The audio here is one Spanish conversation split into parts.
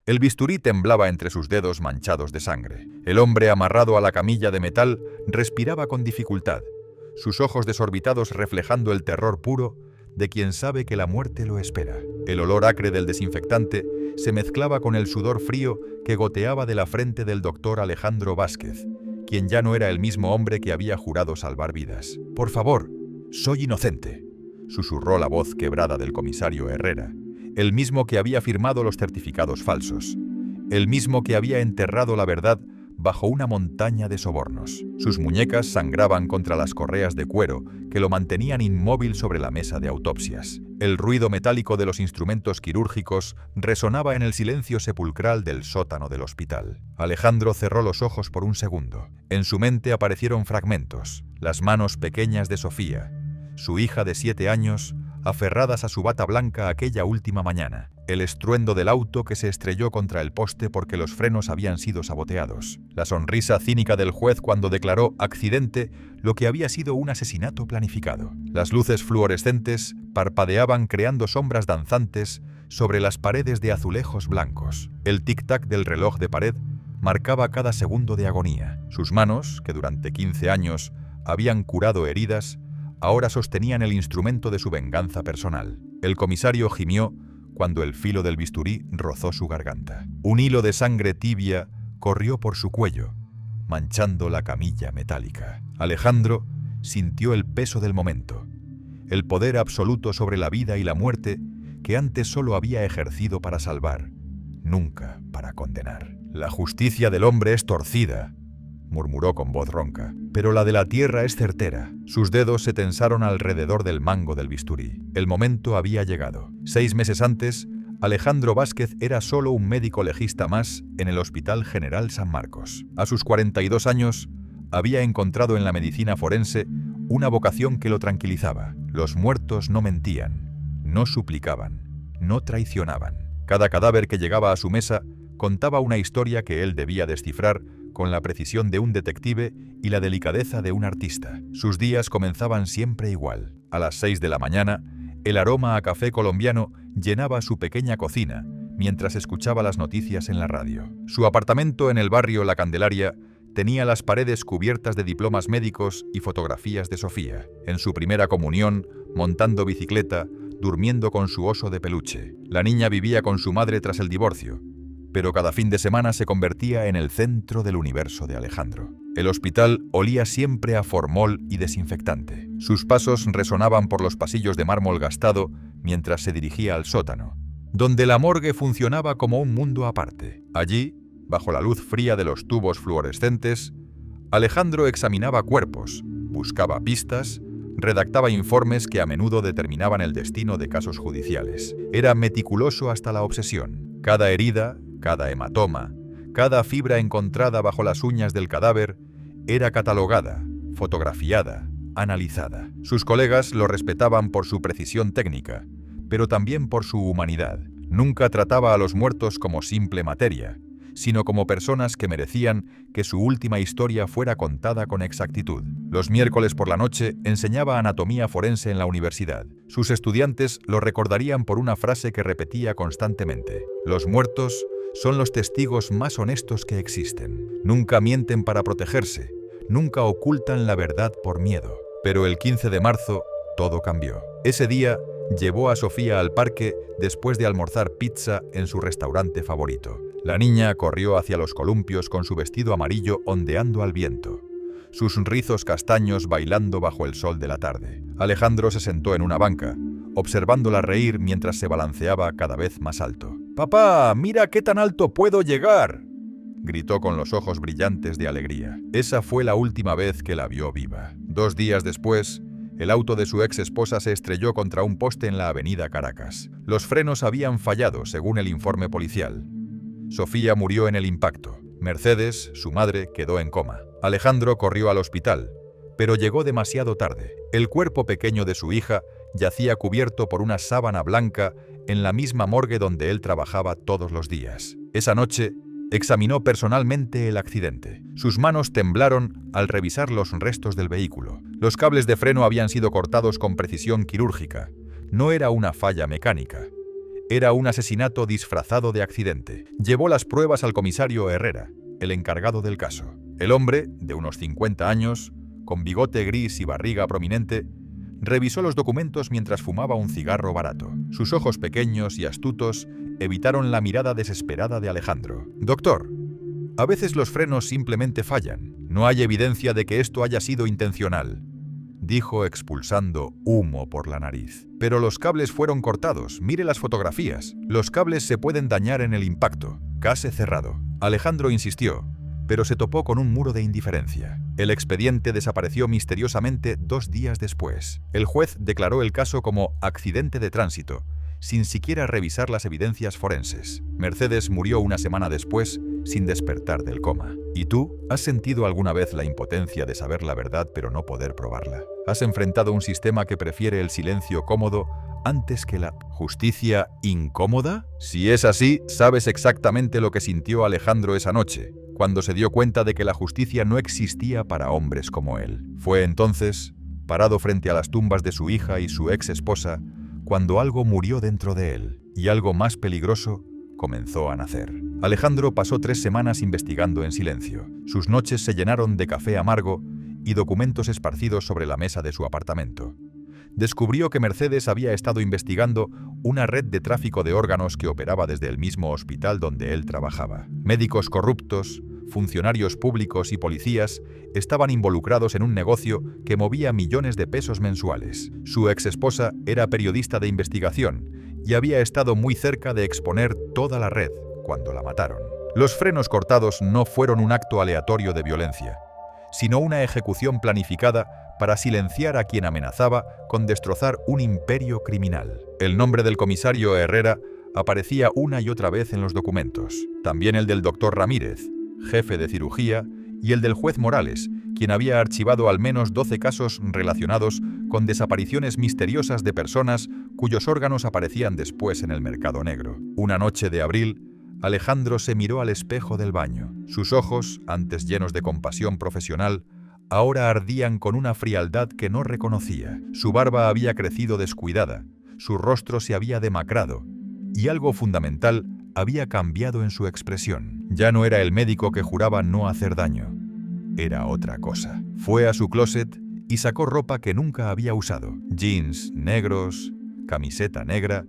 El bisturí temblaba entre sus dedos manchados de sangre. El hombre amarrado a la camilla de metal respiraba con dificultad, sus ojos desorbitados reflejando el terror puro de quien sabe que la muerte lo espera. El olor acre del desinfectante se mezclaba con el sudor frío que goteaba de la frente del doctor Alejandro Vázquez, quien ya no era el mismo hombre que había jurado salvar vidas. «Por favor, soy inocente», susurró la voz quebrada del comisario Herrera, el mismo que había firmado los certificados falsos, el mismo que había enterrado la verdad bajo una montaña de sobornos. Sus muñecas sangraban contra las correas de cuero que lo mantenían inmóvil sobre la mesa de autopsias. El ruido metálico de los instrumentos quirúrgicos resonaba en el silencio sepulcral del sótano del hospital. Alejandro cerró los ojos por un segundo. En su mente aparecieron fragmentos, las manos pequeñas de Sofía, su hija de 7 años, aferradas a su bata blanca aquella última mañana, el estruendo del auto que se estrelló contra el poste porque los frenos habían sido saboteados, la sonrisa cínica del juez cuando declaró accidente lo que había sido un asesinato planificado. Las luces fluorescentes parpadeaban creando sombras danzantes sobre las paredes de azulejos blancos. El tic-tac del reloj de pared marcaba cada segundo de agonía. Sus manos, que durante 15 años habían curado heridas, ahora sostenían el instrumento de su venganza personal. El comisario gimió cuando el filo del bisturí rozó su garganta. Un hilo de sangre tibia corrió por su cuello, manchando la camilla metálica. Alejandro sintió el peso del momento, el poder absoluto sobre la vida y la muerte que antes solo había ejercido para salvar, nunca para condenar. «La justicia del hombre es torcida», murmuró con voz ronca, «pero la de la tierra es certera». Sus dedos se tensaron alrededor del mango del bisturí. El momento había llegado. 6 meses antes, Alejandro Vázquez era solo un médico legista más en el Hospital General San Marcos. A sus 42 años, había encontrado en la medicina forense una vocación que lo tranquilizaba. Los muertos no mentían, no suplicaban, no traicionaban. Cada cadáver que llegaba a su mesa contaba una historia que él debía descifrar con la precisión de un detective y la delicadeza de un artista. Sus días comenzaban siempre igual. A las 6 de la mañana, el aroma a café colombiano llenaba su pequeña cocina mientras escuchaba las noticias en la radio. Su apartamento en el barrio La Candelaria tenía las paredes cubiertas de diplomas médicos y fotografías de Sofía, en su primera comunión, montando bicicleta, durmiendo con su oso de peluche. La niña vivía con su madre tras el divorcio, pero cada fin de semana se convertía en el centro del universo de Alejandro. El hospital olía siempre a formol y desinfectante. Sus pasos resonaban por los pasillos de mármol gastado mientras se dirigía al sótano, donde la morgue funcionaba como un mundo aparte. Allí, bajo la luz fría de los tubos fluorescentes, Alejandro examinaba cuerpos, buscaba pistas, redactaba informes que a menudo determinaban el destino de casos judiciales. Era meticuloso hasta la obsesión. Cada herida, cada hematoma, cada fibra encontrada bajo las uñas del cadáver era catalogada, fotografiada, analizada. Sus colegas lo respetaban por su precisión técnica, pero también por su humanidad. Nunca trataba a los muertos como simple materia, sino como personas que merecían que su última historia fuera contada con exactitud. Los miércoles por la noche enseñaba anatomía forense en la universidad. Sus estudiantes lo recordarían por una frase que repetía constantemente: «Los muertos son los testigos más honestos que existen. Nunca mienten para protegerse, nunca ocultan la verdad por miedo». Pero el 15 de marzo todo cambió. Ese día llevó a Sofía al parque después de almorzar pizza en su restaurante favorito. La niña corrió hacia los columpios con su vestido amarillo ondeando al viento, sus rizos castaños bailando bajo el sol de la tarde. Alejandro se sentó en una banca, observándola reír mientras se balanceaba cada vez más alto. «¡Papá, mira qué tan alto puedo llegar!», gritó con los ojos brillantes de alegría. Esa fue la última vez que la vio viva. 2 días después, el auto de su ex esposa se estrelló contra un poste en la avenida Caracas. Los frenos habían fallado, según el informe policial. Sofía murió en el impacto. Mercedes, su madre, quedó en coma. Alejandro corrió al hospital, pero llegó demasiado tarde. El cuerpo pequeño de su hija yacía cubierto por una sábana blanca en la misma morgue donde él trabajaba todos los días. Esa noche, examinó personalmente el accidente. Sus manos temblaron al revisar los restos del vehículo. Los cables de freno habían sido cortados con precisión quirúrgica. No era una falla mecánica. Era un asesinato disfrazado de accidente. Llevó las pruebas al comisario Herrera, el encargado del caso. El hombre, de unos 50 años, con bigote gris y barriga prominente, revisó los documentos mientras fumaba un cigarro barato. Sus ojos pequeños y astutos evitaron la mirada desesperada de Alejandro. «Doctor, a veces los frenos simplemente fallan. No hay evidencia de que esto haya sido intencional», dijo expulsando humo por la nariz. «Pero los cables fueron cortados. Mire las fotografías. Los cables se pueden dañar en el impacto. Case cerrado». Alejandro insistió, pero se topó con un muro de indiferencia. El expediente desapareció misteriosamente 2 días después. El juez declaró el caso como accidente de tránsito, sin siquiera revisar las evidencias forenses. Mercedes murió una semana después, sin despertar del coma. ¿Y tú? ¿Has sentido alguna vez la impotencia de saber la verdad pero no poder probarla? ¿Has enfrentado un sistema que prefiere el silencio cómodo antes que la justicia incómoda? Si es así, sabes exactamente lo que sintió Alejandro esa noche, cuando se dio cuenta de que la justicia no existía para hombres como él. Fue entonces, parado frente a las tumbas de su hija y su ex esposa, cuando algo murió dentro de él, y algo más peligroso comenzó a nacer. Alejandro pasó 3 semanas investigando en silencio. Sus noches se llenaron de café amargo y documentos esparcidos sobre la mesa de su apartamento. Descubrió que Mercedes había estado investigando una red de tráfico de órganos que operaba desde el mismo hospital donde él trabajaba. Médicos corruptos, funcionarios públicos y policías estaban involucrados en un negocio que movía millones de pesos mensuales. Su exesposa era periodista de investigación y había estado muy cerca de exponer toda la red cuando la mataron. Los frenos cortados no fueron un acto aleatorio de violencia, sino una ejecución planificada para silenciar a quien amenazaba con destrozar un imperio criminal. El nombre del comisario Herrera aparecía una y otra vez en los documentos. También el del doctor Ramírez, jefe de cirugía, y el del juez Morales, quien había archivado al menos 12 casos relacionados con desapariciones misteriosas de personas cuyos órganos aparecían después en el mercado negro. Una noche de abril, Alejandro se miró al espejo del baño. Sus ojos, antes llenos de compasión profesional, ahora ardían con una frialdad que no reconocía. Su barba había crecido descuidada, su rostro se había demacrado, y algo fundamental había cambiado en su expresión. Ya no era el médico que juraba no hacer daño. Era otra cosa. Fue a su closet y sacó ropa que nunca había usado. Jeans negros, camiseta negra,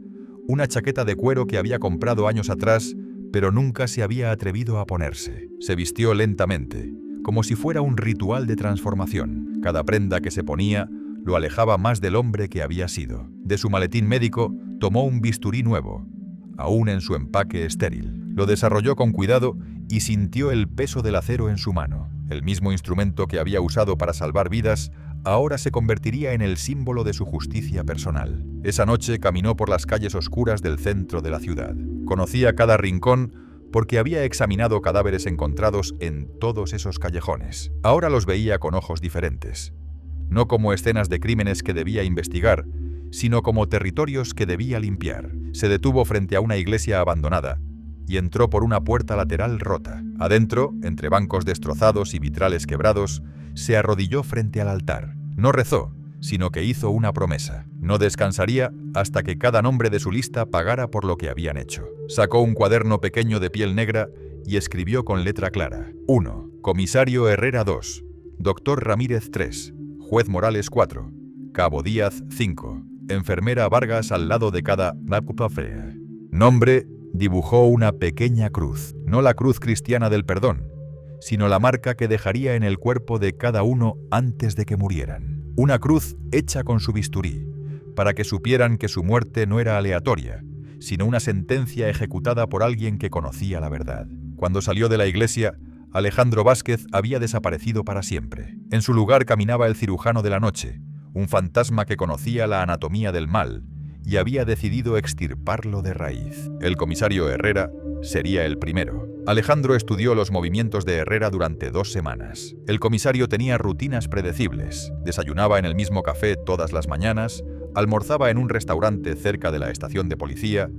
una chaqueta de cuero que había comprado años atrás, pero nunca se había atrevido a ponerse. Se vistió lentamente, como si fuera un ritual de transformación. Cada prenda que se ponía lo alejaba más del hombre que había sido. De su maletín médico tomó un bisturí nuevo, aún en su empaque estéril. Lo desarrolló con cuidado y sintió el peso del acero en su mano. El mismo instrumento que había usado para salvar vidas ahora se convertiría en el símbolo de su justicia personal. Esa noche caminó por las calles oscuras del centro de la ciudad. Conocía cada rincón porque había examinado cadáveres encontrados en todos esos callejones. Ahora los veía con ojos diferentes, no como escenas de crímenes que debía investigar, sino como territorios que debía limpiar. Se detuvo frente a una iglesia abandonada y entró por una puerta lateral rota. Adentro, entre bancos destrozados y vitrales quebrados, se arrodilló frente al altar. No rezó, sino que hizo una promesa. No descansaría hasta que cada nombre de su lista pagara por lo que habían hecho. Sacó un cuaderno pequeño de piel negra y escribió con letra clara: 1. Comisario Herrera 2. Doctor Ramírez 3. Juez Morales 4. Cabo Díaz 5. Enfermera Vargas al lado de cada nombre. Dibujó una pequeña cruz, no la cruz cristiana del perdón, sino la marca que dejaría en el cuerpo de cada uno antes de que murieran. Una cruz hecha con su bisturí, para que supieran que su muerte no era aleatoria, sino una sentencia ejecutada por alguien que conocía la verdad. Cuando salió de la iglesia, Alejandro Vázquez había desaparecido para siempre. En su lugar caminaba el cirujano de la noche, un fantasma que conocía la anatomía del mal y había decidido extirparlo de raíz. El comisario Herrera sería el primero. Alejandro estudió los movimientos de Herrera durante 2 semanas. El comisario tenía rutinas predecibles. Desayunaba en el mismo café todas las mañanas, almorzaba en un restaurante cerca de la estación de policía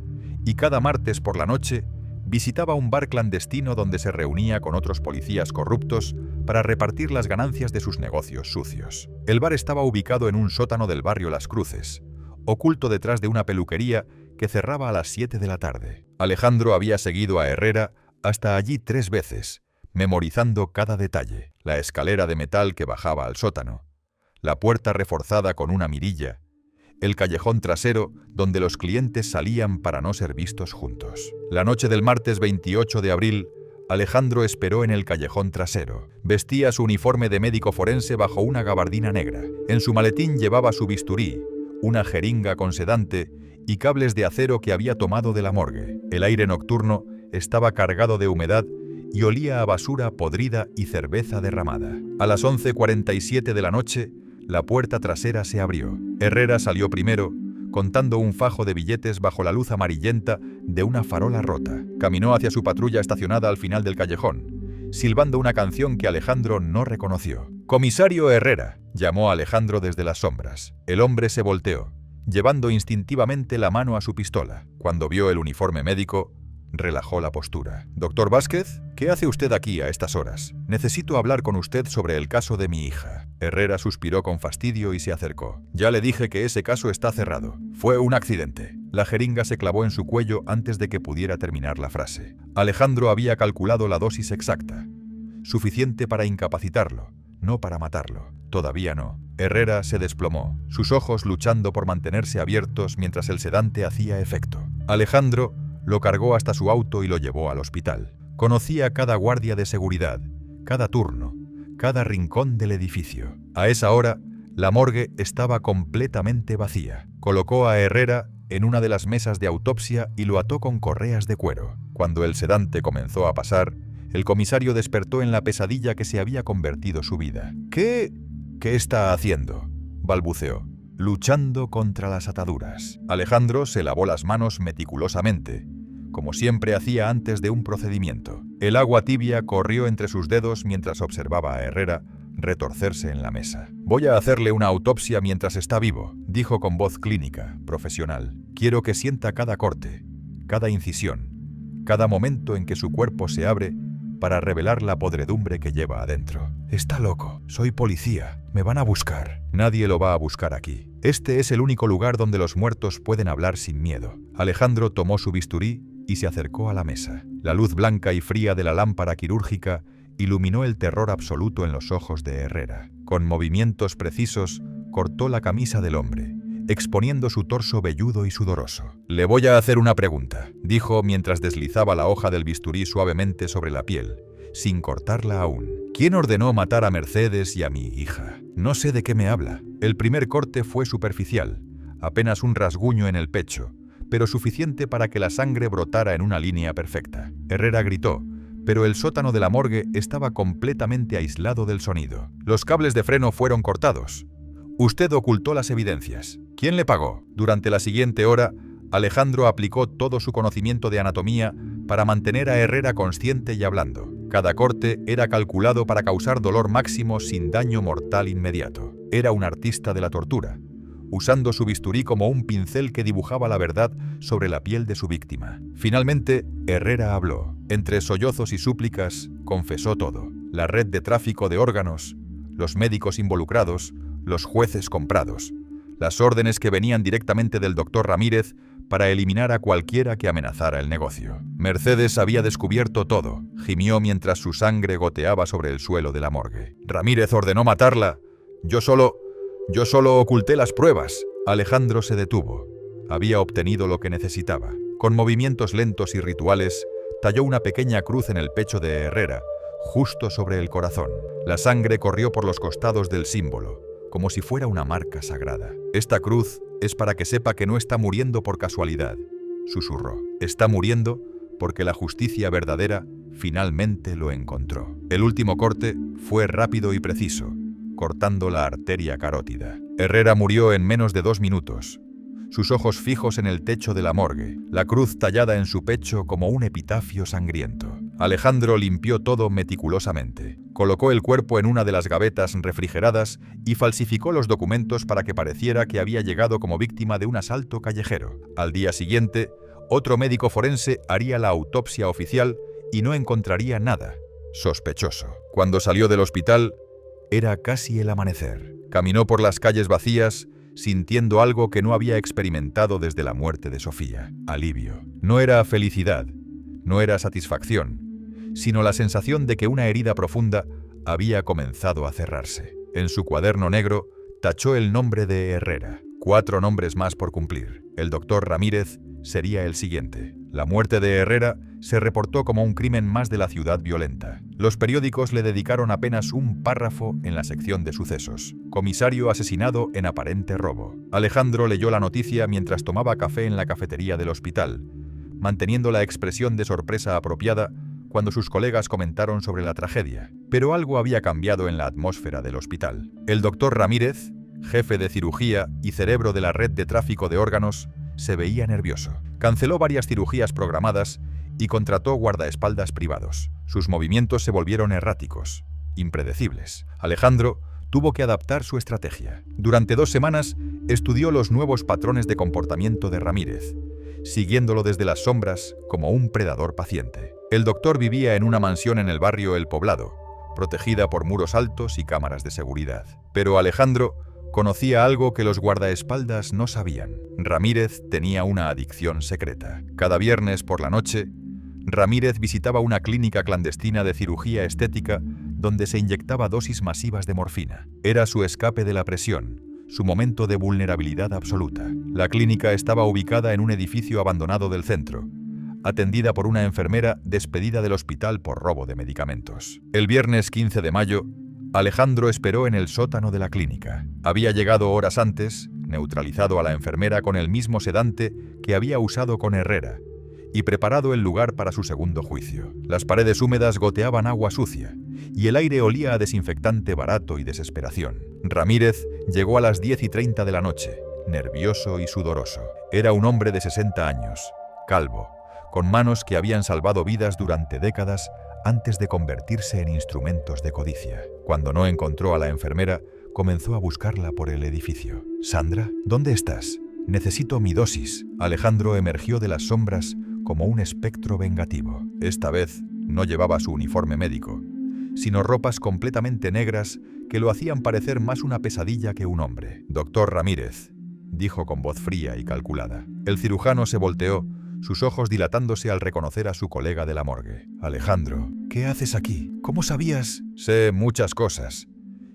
y cada martes por la noche visitaba un bar clandestino donde se reunía con otros policías corruptos para repartir las ganancias de sus negocios sucios. El bar estaba ubicado en un sótano del barrio Las Cruces, oculto detrás de una peluquería que cerraba a las 7 de la tarde. Alejandro había seguido a Herrera hasta allí 3 veces, memorizando cada detalle: la escalera de metal que bajaba al sótano, la puerta reforzada con una mirilla, el callejón trasero donde los clientes salían para no ser vistos juntos. La noche del martes 28 de abril, Alejandro esperó en el callejón trasero. Vestía su uniforme de médico forense bajo una gabardina negra. En su maletín llevaba su bisturí, una jeringa con sedante y cables de acero que había tomado de la morgue. El aire nocturno estaba cargado de humedad y olía a basura podrida y cerveza derramada. A las 11:47 de la noche, la puerta trasera se abrió. Herrera salió primero, contando un fajo de billetes bajo la luz amarillenta de una farola rota. Caminó hacia su patrulla estacionada al final del callejón, silbando una canción que Alejandro no reconoció. «Comisario Herrera», llamó Alejandro desde las sombras. El hombre se volteó, llevando instintivamente la mano a su pistola. Cuando vio el uniforme médico, relajó la postura. «Doctor Vázquez, ¿qué hace usted aquí a estas horas? Necesito hablar con usted sobre el caso de mi hija». Herrera suspiró con fastidio y se acercó. «Ya le dije que ese caso está cerrado. Fue un accidente». La jeringa se clavó en su cuello antes de que pudiera terminar la frase. Alejandro había calculado la dosis exacta, suficiente para incapacitarlo, no para matarlo. Todavía no. Herrera se desplomó, sus ojos luchando por mantenerse abiertos mientras el sedante hacía efecto. Alejandro lo cargó hasta su auto y lo llevó al hospital. Conocía cada guardia de seguridad, cada turno, cada rincón del edificio. A esa hora, la morgue estaba completamente vacía. Colocó a Herrera en una de las mesas de autopsia y lo ató con correas de cuero. Cuando el sedante comenzó a pasar, el comisario despertó en la pesadilla que se había convertido su vida. ¿Qué está haciendo?», balbuceó, luchando contra las ataduras. Alejandro se lavó las manos meticulosamente, como siempre hacía antes de un procedimiento. El agua tibia corrió entre sus dedos mientras observaba a Herrera retorcerse en la mesa. «Voy a hacerle una autopsia mientras está vivo», dijo con voz clínica, profesional. «Quiero que sienta cada corte, cada incisión, cada momento en que su cuerpo se abre para revelar la podredumbre que lleva adentro». «Está loco. Soy policía. Me van a buscar». «Nadie lo va a buscar aquí. Este es el único lugar donde los muertos pueden hablar sin miedo». Alejandro tomó su bisturí y se acercó a la mesa. La luz blanca y fría de la lámpara quirúrgica iluminó el terror absoluto en los ojos de Herrera. Con movimientos precisos, cortó la camisa del hombre, exponiendo su torso velludo y sudoroso. «Le voy a hacer una pregunta», dijo mientras deslizaba la hoja del bisturí suavemente sobre la piel, sin cortarla aún. «¿Quién ordenó matar a Mercedes y a mi hija?». «No sé de qué me habla». El primer corte fue superficial, apenas un rasguño en el pecho, pero suficiente para que la sangre brotara en una línea perfecta. Herrera gritó, pero el sótano de la morgue estaba completamente aislado del sonido. Los cables de freno fueron cortados. «Usted ocultó las evidencias. ¿Quién le pagó?». Durante la siguiente hora, Alejandro aplicó todo su conocimiento de anatomía para mantener a Herrera consciente y hablando. Cada corte era calculado para causar dolor máximo sin daño mortal inmediato. Era un artista de la tortura, usando su bisturí como un pincel que dibujaba la verdad sobre la piel de su víctima. Finalmente, Herrera habló. Entre sollozos y súplicas, confesó todo: la red de tráfico de órganos, los médicos involucrados, los jueces comprados, las órdenes que venían directamente del doctor Ramírez para eliminar a cualquiera que amenazara el negocio. Mercedes había descubierto todo, gimió mientras su sangre goteaba sobre el suelo de la morgue. «Ramírez ordenó matarla. Yo solo oculté las pruebas». Alejandro se detuvo. Había obtenido lo que necesitaba. Con movimientos lentos y rituales, talló una pequeña cruz en el pecho de Herrera, justo sobre el corazón. La sangre corrió por los costados del símbolo, como si fuera una marca sagrada. «Esta cruz es para que sepa que no está muriendo por casualidad», susurró. «Está muriendo porque la justicia verdadera finalmente lo encontró». El último corte fue rápido y preciso, cortando la arteria carótida. Herrera murió en menos de 2 minutos, sus ojos fijos en el techo de la morgue, la cruz tallada en su pecho como un epitafio sangriento. Alejandro limpió todo meticulosamente, colocó el cuerpo en una de las gavetas refrigeradas y falsificó los documentos para que pareciera que había llegado como víctima de un asalto callejero. Al día siguiente, otro médico forense haría la autopsia oficial y no encontraría nada sospechoso. Cuando salió del hospital, era casi el amanecer. Caminó por las calles vacías, sintiendo algo que no había experimentado desde la muerte de Sofía: alivio. No era felicidad, no era satisfacción, sino la sensación de que una herida profunda había comenzado a cerrarse. En su cuaderno negro tachó el nombre de Herrera. 4 nombres más por cumplir. El doctor Ramírez sería el siguiente. La muerte de Herrera se reportó como un crimen más de la ciudad violenta. Los periódicos le dedicaron apenas un párrafo en la sección de sucesos: comisario asesinado en aparente robo. Alejandro leyó la noticia mientras tomaba café en la cafetería del hospital, manteniendo la expresión de sorpresa apropiada cuando sus colegas comentaron sobre la tragedia. Pero algo había cambiado en la atmósfera del hospital. El doctor Ramírez, jefe de cirugía y cerebro de la red de tráfico de órganos, se veía nervioso. Canceló varias cirugías programadas y contrató guardaespaldas privados. Sus movimientos se volvieron erráticos, impredecibles. Alejandro tuvo que adaptar su estrategia. Durante 2 semanas estudió los nuevos patrones de comportamiento de Ramírez, siguiéndolo desde las sombras como un predador paciente. El doctor vivía en una mansión en el barrio El Poblado, protegida por muros altos y cámaras de seguridad. Pero Alejandro conocía algo que los guardaespaldas no sabían. Ramírez tenía una adicción secreta. Cada viernes por la noche, Ramírez visitaba una clínica clandestina de cirugía estética donde se inyectaba dosis masivas de morfina. Era su escape de la presión, su momento de vulnerabilidad absoluta. La clínica estaba ubicada en un edificio abandonado del centro, atendida por una enfermera despedida del hospital por robo de medicamentos. El viernes 15 de mayo, Alejandro esperó en el sótano de la clínica. Había llegado horas antes, neutralizado a la enfermera con el mismo sedante que había usado con Herrera, y preparado el lugar para su segundo juicio. Las paredes húmedas goteaban agua sucia, y el aire olía a desinfectante barato y desesperación. Ramírez llegó a las 10:30 de la noche, nervioso y sudoroso. Era un hombre de 60 años, calvo, con manos que habían salvado vidas durante décadas antes de convertirse en instrumentos de codicia. Cuando no encontró a la enfermera, comenzó a buscarla por el edificio. «Sandra, ¿dónde estás? Necesito mi dosis». Alejandro emergió de las sombras como un espectro vengativo. Esta vez no llevaba su uniforme médico, sino ropas completamente negras que lo hacían parecer más una pesadilla que un hombre. «Doctor Ramírez», dijo con voz fría y calculada. El cirujano se volteó, sus ojos dilatándose al reconocer a su colega de la morgue. «Alejandro, ¿qué haces aquí? ¿Cómo sabías?» «Sé muchas cosas.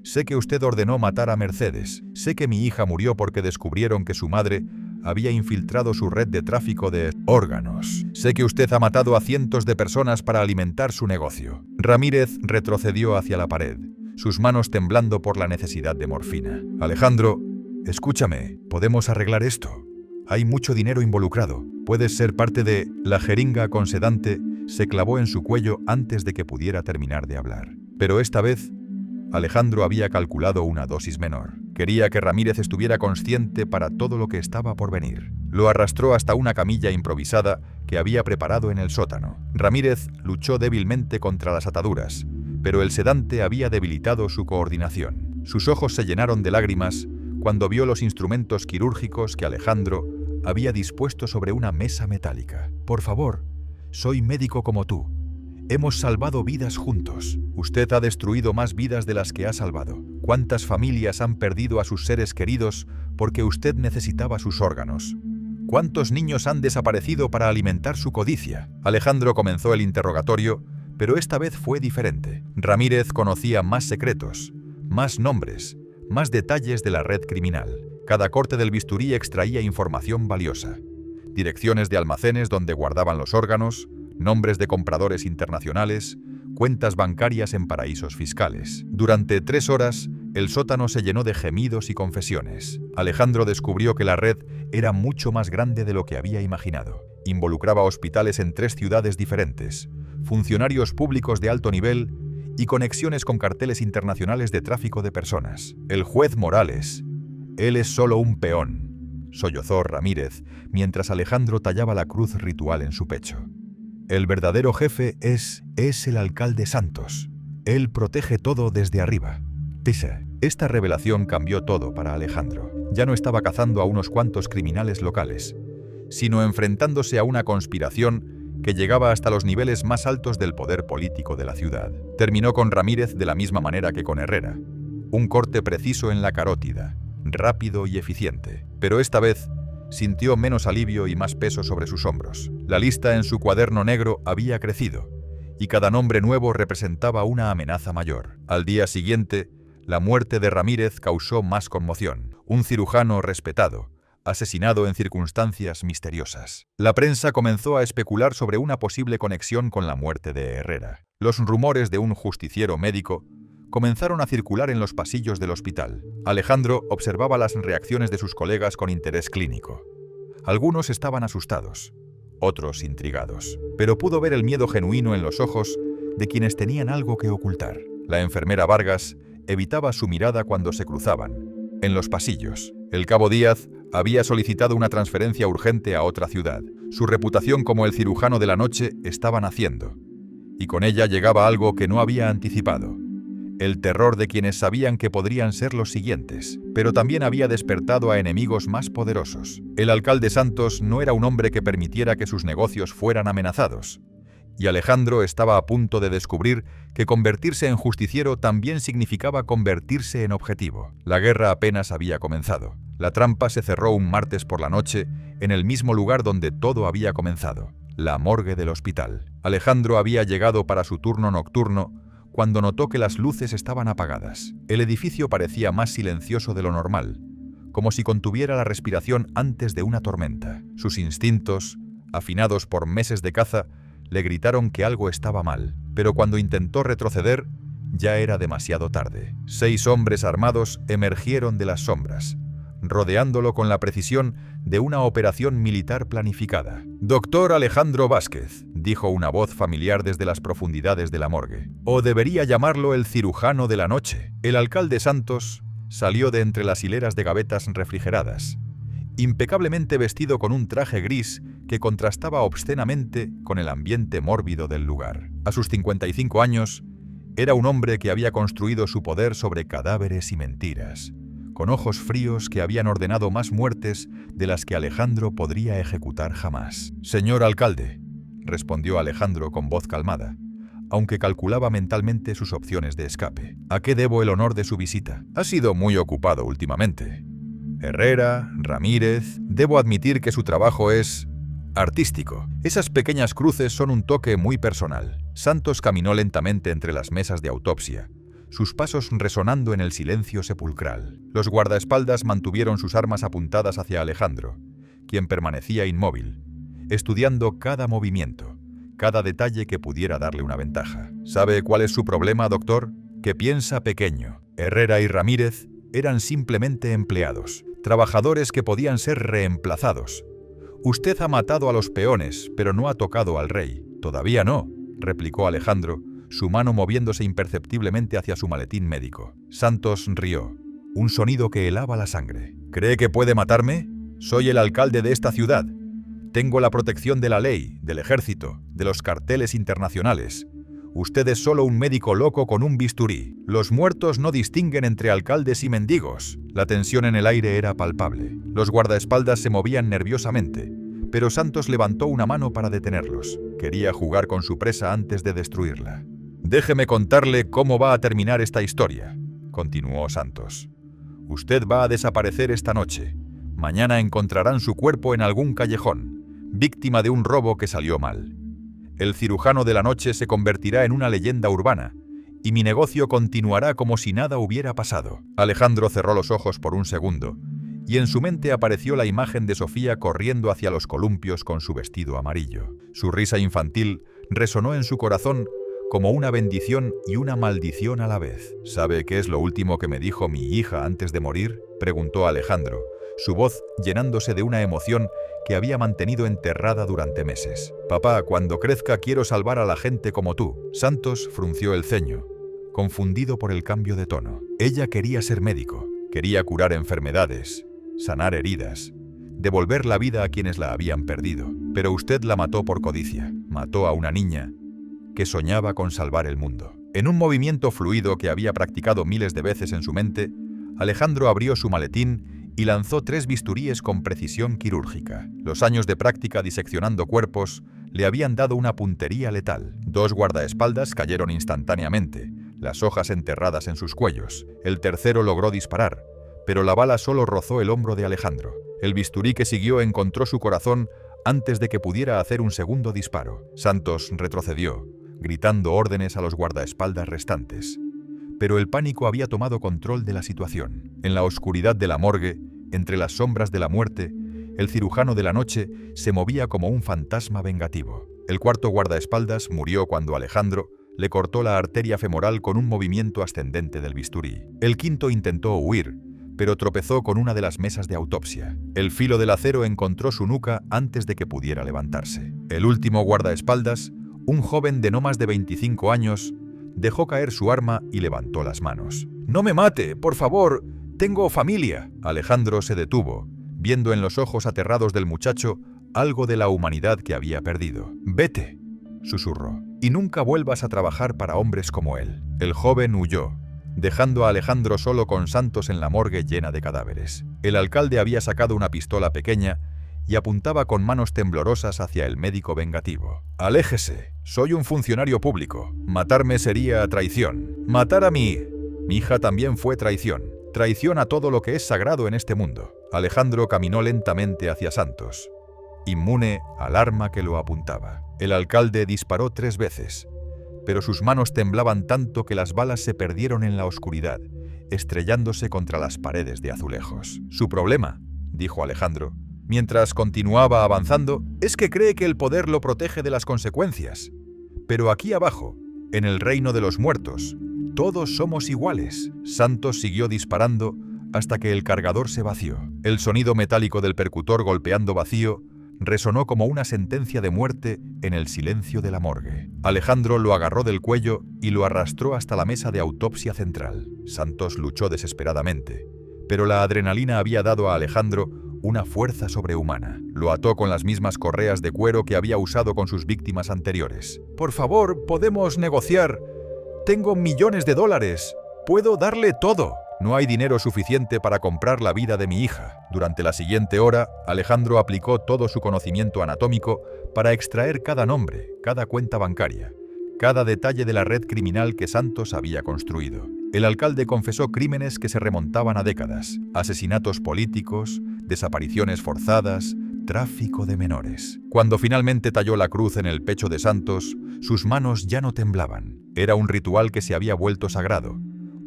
Sé que usted ordenó matar a Mercedes. Sé que mi hija murió porque descubrieron que su madre había infiltrado su red de tráfico de órganos. Sé que usted ha matado a cientos de personas para alimentar su negocio». Ramírez retrocedió hacia la pared, sus manos temblando por la necesidad de morfina. «Alejandro, escúchame, podemos arreglar esto. Hay mucho dinero involucrado. Puedes ser parte de...». La jeringa con sedante se clavó en su cuello antes de que pudiera terminar de hablar. Pero esta vez, Alejandro había calculado una dosis menor. Quería que Ramírez estuviera consciente para todo lo que estaba por venir. Lo arrastró hasta una camilla improvisada que había preparado en el sótano. Ramírez luchó débilmente contra las ataduras, pero el sedante había debilitado su coordinación. Sus ojos se llenaron de lágrimas cuando vio los instrumentos quirúrgicos que Alejandro había dispuesto sobre una mesa metálica. «Por favor, soy médico como tú. Hemos salvado vidas juntos. Usted ha destruido más vidas de las que ha salvado. ¿Cuántas familias han perdido a sus seres queridos porque usted necesitaba sus órganos? ¿Cuántos niños han desaparecido para alimentar su codicia?» Alejandro comenzó el interrogatorio, pero esta vez fue diferente. Ramírez conocía más secretos, más nombres, más detalles de la red criminal. Cada corte del bisturí extraía información valiosa: direcciones de almacenes donde guardaban los órganos, nombres de compradores internacionales, cuentas bancarias en paraísos fiscales. Durante 3 horas, el sótano se llenó de gemidos y confesiones. Alejandro descubrió que la red era mucho más grande de lo que había imaginado. Involucraba hospitales en 3 ciudades diferentes, funcionarios públicos de alto nivel y conexiones con carteles internacionales de tráfico de personas. «El juez Morales, él es solo un peón», sollozó Ramírez mientras Alejandro tallaba la cruz ritual en su pecho. «El verdadero jefe es el alcalde Santos. Él protege todo desde arriba». Esta revelación cambió todo para Alejandro. Ya no estaba cazando a unos cuantos criminales locales, sino enfrentándose a una conspiración que llegaba hasta los niveles más altos del poder político de la ciudad. Terminó con Ramírez de la misma manera que con Herrera: un corte preciso en la carótida, rápido y eficiente. Pero esta vez sintió menos alivio y más peso sobre sus hombros. La lista en su cuaderno negro había crecido, y cada nombre nuevo representaba una amenaza mayor. Al día siguiente, la muerte de Ramírez causó más conmoción. Un cirujano respetado, asesinado en circunstancias misteriosas. La prensa comenzó a especular sobre una posible conexión con la muerte de Herrera. Los rumores de un justiciero médico comenzaron a circular en los pasillos del hospital. Alejandro observaba las reacciones de sus colegas con interés clínico. Algunos estaban asustados, otros intrigados, pero pudo ver el miedo genuino en los ojos de quienes tenían algo que ocultar. La enfermera Vargas evitaba su mirada cuando se cruzaban. En los pasillos, el cabo Díaz había solicitado una transferencia urgente a otra ciudad. Su reputación como el cirujano de la noche estaba naciendo, y con ella llegaba algo que no había anticipado: el terror de quienes sabían que podrían ser los siguientes, pero también había despertado a enemigos más poderosos. El alcalde Santos no era un hombre que permitiera que sus negocios fueran amenazados, y Alejandro estaba a punto de descubrir que convertirse en justiciero también significaba convertirse en objetivo. La guerra apenas había comenzado. La trampa se cerró un martes por la noche en el mismo lugar donde todo había comenzado, la morgue del hospital. Alejandro había llegado para su turno nocturno cuando notó que las luces estaban apagadas. El edificio parecía más silencioso de lo normal, como si contuviera la respiración antes de una tormenta. Sus instintos, afinados por meses de caza, le gritaron que algo estaba mal, pero cuando intentó retroceder, ya era demasiado tarde. 6 hombres armados emergieron de las sombras, rodeándolo con la precisión de una operación militar planificada. «Doctor Alejandro Vázquez», dijo una voz familiar desde las profundidades de la morgue. «O debería llamarlo el cirujano de la noche». El alcalde Santos salió de entre las hileras de gavetas refrigeradas, impecablemente vestido con un traje gris que contrastaba obscenamente con el ambiente mórbido del lugar. A sus 55 años, era un hombre que había construido su poder sobre cadáveres y mentiras, con ojos fríos que habían ordenado más muertes de las que Alejandro podría ejecutar jamás. «Señor alcalde», respondió Alejandro con voz calmada, aunque calculaba mentalmente sus opciones de escape. «¿A qué debo el honor de su visita? Ha sido muy ocupado últimamente. Herrera, Ramírez, debo admitir que su trabajo es artístico. Esas pequeñas cruces son un toque muy personal». Santos caminó lentamente entre las mesas de autopsia, sus pasos resonando en el silencio sepulcral. Los guardaespaldas mantuvieron sus armas apuntadas hacia Alejandro, quien permanecía inmóvil, estudiando cada movimiento, cada detalle que pudiera darle una ventaja. «¿Sabe cuál es su problema, doctor? Que piensa pequeño. Herrera y Ramírez eran simplemente empleados, trabajadores que podían ser reemplazados. Usted ha matado a los peones, pero no ha tocado al rey». «Todavía no», replicó Alejandro, su mano moviéndose imperceptiblemente hacia su maletín médico. Santos rió, un sonido que helaba la sangre. «¿Cree que puede matarme? Soy el alcalde de esta ciudad. Tengo la protección de la ley, del ejército, de los carteles internacionales. Usted es solo un médico loco con un bisturí. Los muertos no distinguen entre alcaldes y mendigos». La tensión en el aire era palpable. Los guardaespaldas se movían nerviosamente, pero Santos levantó una mano para detenerlos. Quería jugar con su presa antes de destruirla. «Déjeme contarle cómo va a terminar esta historia», continuó Santos. «Usted va a desaparecer esta noche. Mañana encontrarán su cuerpo en algún callejón, víctima de un robo que salió mal. El cirujano de la noche se convertirá en una leyenda urbana, y mi negocio continuará como si nada hubiera pasado». Alejandro cerró los ojos por un segundo, y en su mente apareció la imagen de Sofía corriendo hacia los columpios con su vestido amarillo. Su risa infantil resonó en su corazón como una bendición y una maldición a la vez. «¿Sabe qué es lo último que me dijo mi hija antes de morir?», preguntó Alejandro, su voz llenándose de una emoción que había mantenido enterrada durante meses. «Papá, cuando crezca quiero salvar a la gente como tú». Santos frunció el ceño, confundido por el cambio de tono. Ella quería ser médico, quería curar enfermedades, sanar heridas, devolver la vida a quienes la habían perdido. Pero usted la mató por codicia. Mató a una niña que soñaba con salvar el mundo. En un movimiento fluido que había practicado miles de veces en su mente, Alejandro abrió su maletín y lanzó 3 bisturíes con precisión quirúrgica. Los años de práctica diseccionando cuerpos le habían dado una puntería letal. 2 guardaespaldas cayeron instantáneamente, las hojas enterradas en sus cuellos. El tercero logró disparar, pero la bala solo rozó el hombro de Alejandro. El bisturí que siguió encontró su corazón antes de que pudiera hacer un segundo disparo. Santos retrocedió, gritando órdenes a los guardaespaldas restantes. Pero el pánico había tomado control de la situación. En la oscuridad de la morgue, entre las sombras de la muerte, el cirujano de la noche se movía como un fantasma vengativo. El cuarto guardaespaldas murió cuando Alejandro le cortó la arteria femoral con un movimiento ascendente del bisturí. El quinto intentó huir, pero tropezó con una de las mesas de autopsia. El filo del acero encontró su nuca antes de que pudiera levantarse. El último guardaespaldas, un joven de no más de 25 años, dejó caer su arma y levantó las manos. «¡No me mate, por favor! ¡Tengo familia!». Alejandro se detuvo, viendo en los ojos aterrados del muchacho algo de la humanidad que había perdido. «Vete», susurró, «y nunca vuelvas a trabajar para hombres como él». El joven huyó, dejando a Alejandro solo con Santos en la morgue llena de cadáveres. El alcalde había sacado una pistola pequeña y apuntaba con manos temblorosas hacia el médico vengativo. «Aléjese, soy un funcionario público. Matarme sería traición. Matar a mi hija también fue traición. Traición a todo lo que es sagrado en este mundo». Alejandro caminó lentamente hacia Santos, inmune al arma que lo apuntaba. El alcalde disparó 3 veces, pero sus manos temblaban tanto que las balas se perdieron en la oscuridad, estrellándose contra las paredes de azulejos. «Su problema», dijo Alejandro, mientras continuaba avanzando, «es que cree que el poder lo protege de las consecuencias. Pero aquí abajo, en el reino de los muertos, todos somos iguales». Santos siguió disparando hasta que el cargador se vació. El sonido metálico del percutor golpeando vacío resonó como una sentencia de muerte en el silencio de la morgue. Alejandro lo agarró del cuello y lo arrastró hasta la mesa de autopsia central. Santos luchó desesperadamente, pero la adrenalina había dado a Alejandro una fuerza sobrehumana. Lo ató con las mismas correas de cuero que había usado con sus víctimas anteriores. «Por favor, podemos negociar. Tengo millones de dólares. Puedo darle todo». «No hay dinero suficiente para comprar la vida de mi hija». Durante la siguiente hora, Alejandro aplicó todo su conocimiento anatómico para extraer cada nombre, cada cuenta bancaria, cada detalle de la red criminal que Santos había construido. El alcalde confesó crímenes que se remontaban a décadas: asesinatos políticos, desapariciones forzadas, tráfico de menores. Cuando finalmente talló la cruz en el pecho de Santos, sus manos ya no temblaban. Era un ritual que se había vuelto sagrado,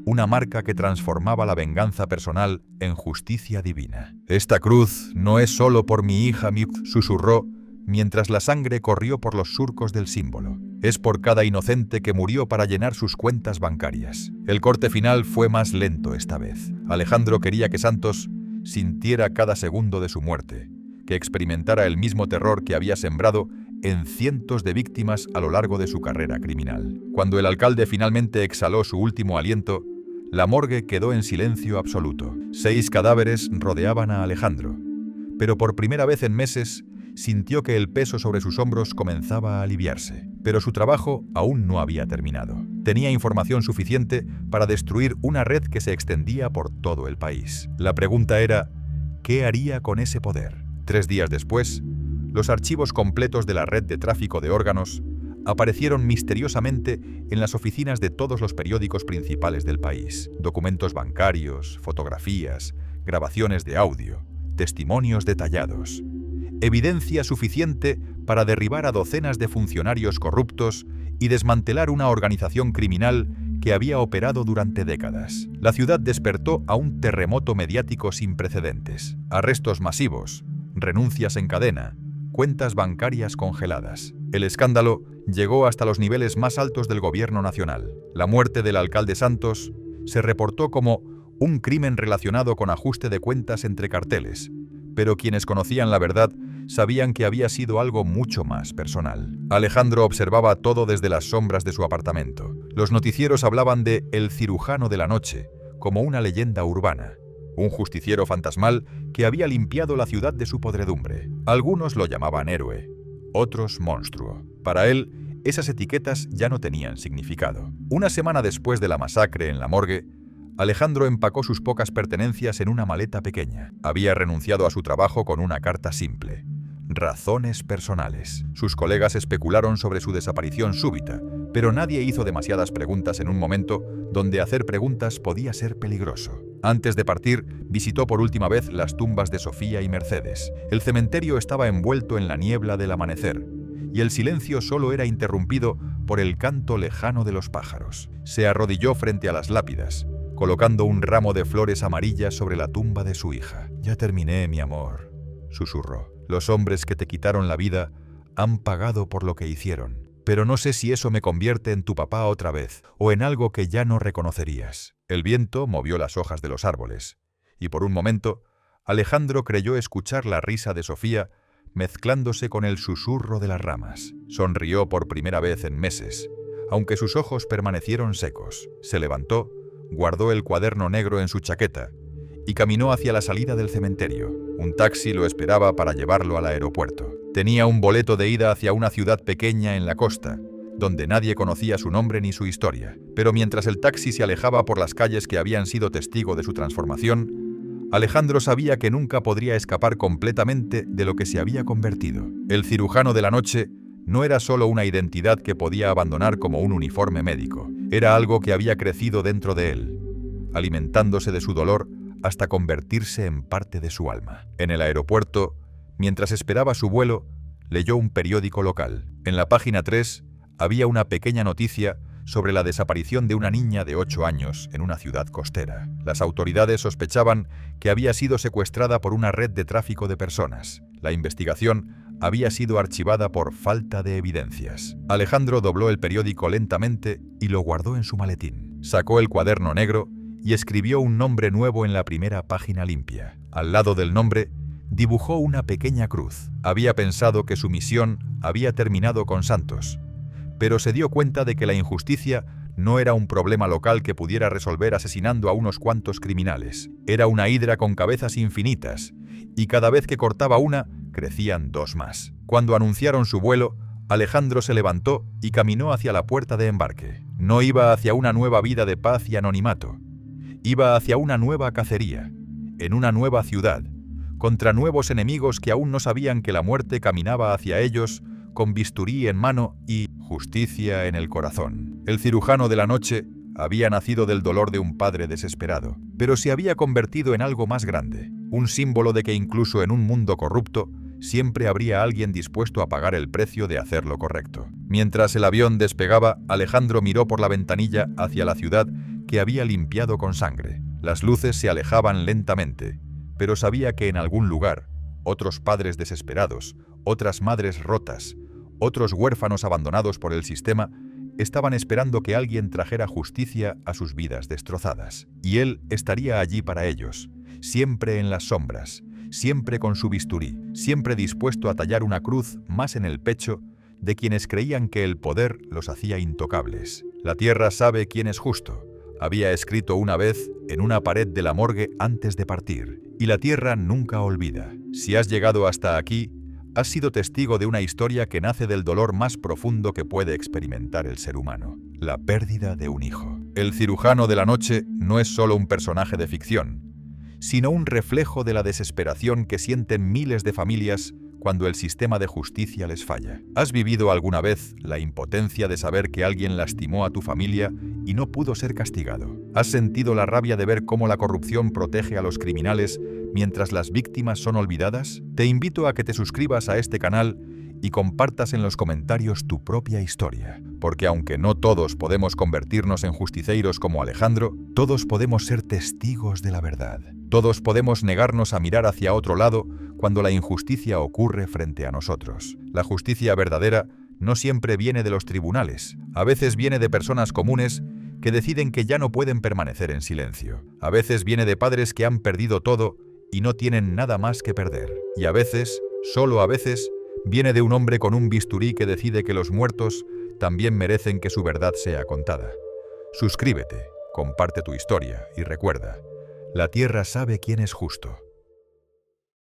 una marca que transformaba la venganza personal en justicia divina. «Esta cruz no es solo por mi hija», susurró, mientras la sangre corrió por los surcos del símbolo. «Es por cada inocente que murió para llenar sus cuentas bancarias». El corte final fue más lento esta vez. Alejandro quería que Santos sintiera cada segundo de su muerte, que experimentara el mismo terror que había sembrado en cientos de víctimas a lo largo de su carrera criminal. Cuando el alcalde finalmente exhaló su último aliento, la morgue quedó en silencio absoluto. 6 cadáveres rodeaban a Alejandro, pero por primera vez en meses sintió que el peso sobre sus hombros comenzaba a aliviarse. Pero su trabajo aún no había terminado. Tenía información suficiente para destruir una red que se extendía por todo el país. La pregunta era, ¿qué haría con ese poder? 3 días después, los archivos completos de la red de tráfico de órganos aparecieron misteriosamente en las oficinas de todos los periódicos principales del país. Documentos bancarios, fotografías, grabaciones de audio, testimonios detallados. Evidencia suficiente para derribar a docenas de funcionarios corruptos y desmantelar una organización criminal que había operado durante décadas. La ciudad despertó a un terremoto mediático sin precedentes. Arrestos masivos, renuncias en cadena, cuentas bancarias congeladas. El escándalo llegó hasta los niveles más altos del gobierno nacional. La muerte del alcalde Santos se reportó como un crimen relacionado con ajuste de cuentas entre carteles, pero quienes conocían la verdad sabían que había sido algo mucho más personal. Alejandro observaba todo desde las sombras de su apartamento. Los noticieros hablaban de El Cirujano de la Noche como una leyenda urbana, un justiciero fantasmal que había limpiado la ciudad de su podredumbre. Algunos lo llamaban héroe, otros monstruo. Para él, esas etiquetas ya no tenían significado. Una semana después de la masacre en la morgue, Alejandro empacó sus pocas pertenencias en una maleta pequeña. Había renunciado a su trabajo con una carta simple: razones personales. Sus colegas especularon sobre su desaparición súbita, pero nadie hizo demasiadas preguntas en un momento donde hacer preguntas podía ser peligroso. Antes de partir, visitó por última vez las tumbas de Sofía y Mercedes. El cementerio estaba envuelto en la niebla del amanecer, y el silencio solo era interrumpido por el canto lejano de los pájaros. Se arrodilló frente a las lápidas, colocando un ramo de flores amarillas sobre la tumba de su hija. «Ya terminé, mi amor», susurró. «Los hombres que te quitaron la vida han pagado por lo que hicieron. Pero no sé si eso me convierte en tu papá otra vez, o en algo que ya no reconocerías». El viento movió las hojas de los árboles, y por un momento, Alejandro creyó escuchar la risa de Sofía mezclándose con el susurro de las ramas. Sonrió por primera vez en meses, aunque sus ojos permanecieron secos. Se levantó, guardó el cuaderno negro en su chaqueta y caminó hacia la salida del cementerio. Un taxi lo esperaba para llevarlo al aeropuerto. Tenía un boleto de ida hacia una ciudad pequeña en la costa, donde nadie conocía su nombre ni su historia. Pero mientras el taxi se alejaba por las calles que habían sido testigo de su transformación, Alejandro sabía que nunca podría escapar completamente de lo que se había convertido. El cirujano de la noche no era solo una identidad que podía abandonar como un uniforme médico. Era algo que había crecido dentro de él, alimentándose de su dolor hasta convertirse en parte de su alma. En el aeropuerto, mientras esperaba su vuelo, leyó un periódico local. En la página 3, había una pequeña noticia sobre la desaparición de una niña de 8 años en una ciudad costera. Las autoridades sospechaban que había sido secuestrada por una red de tráfico de personas. La investigación había sido archivada por falta de evidencias. Alejandro dobló el periódico lentamente y lo guardó en su maletín. Sacó el cuaderno negro y escribió un nombre nuevo en la primera página limpia. Al lado del nombre, dibujó una pequeña cruz. Había pensado que su misión había terminado con Santos, pero se dio cuenta de que la injusticia no era un problema local que pudiera resolver asesinando a unos cuantos criminales. Era una hidra con cabezas infinitas, y cada vez que cortaba una, crecían 2 más. Cuando anunciaron su vuelo, Alejandro se levantó y caminó hacia la puerta de embarque. No iba hacia una nueva vida de paz y anonimato. Iba hacia una nueva cacería, en una nueva ciudad, contra nuevos enemigos que aún no sabían que la muerte caminaba hacia ellos con bisturí en mano y justicia en el corazón. El cirujano de la noche había nacido del dolor de un padre desesperado, pero se había convertido en algo más grande, un símbolo de que incluso en un mundo corrupto, siempre habría alguien dispuesto a pagar el precio de hacer lo correcto. Mientras el avión despegaba, Alejandro miró por la ventanilla hacia la ciudad que había limpiado con sangre. Las luces se alejaban lentamente, pero sabía que en algún lugar, otros padres desesperados, otras madres rotas, otros huérfanos abandonados por el sistema, estaban esperando que alguien trajera justicia a sus vidas destrozadas. Y él estaría allí para ellos, siempre en las sombras, siempre con su bisturí, siempre dispuesto a tallar una cruz más en el pecho de quienes creían que el poder los hacía intocables. La tierra sabe quién es justo, había escrito una vez en una pared de la morgue antes de partir. Y la tierra nunca olvida. Si has llegado hasta aquí, has sido testigo de una historia que nace del dolor más profundo que puede experimentar el ser humano: la pérdida de un hijo. El cirujano de la noche no es solo un personaje de ficción, sino un reflejo de la desesperación que sienten miles de familias cuando el sistema de justicia les falla. ¿Has vivido alguna vez la impotencia de saber que alguien lastimó a tu familia y no pudo ser castigado? ¿Has sentido la rabia de ver cómo la corrupción protege a los criminales mientras las víctimas son olvidadas? Te invito a que te suscribas a este canal y compartas en los comentarios tu propia historia, porque aunque no todos podemos convertirnos en justicieros como Alejandro, todos podemos ser testigos de la verdad. Todos podemos negarnos a mirar hacia otro lado cuando la injusticia ocurre frente a nosotros. La justicia verdadera no siempre viene de los tribunales, a veces viene de personas comunes que deciden que ya no pueden permanecer en silencio. A veces viene de padres que han perdido todo y no tienen nada más que perder. Y a veces, solo a veces, viene de un hombre con un bisturí que decide que los muertos también merecen que su verdad sea contada. Suscríbete, comparte tu historia y recuerda, la tierra sabe quién es justo.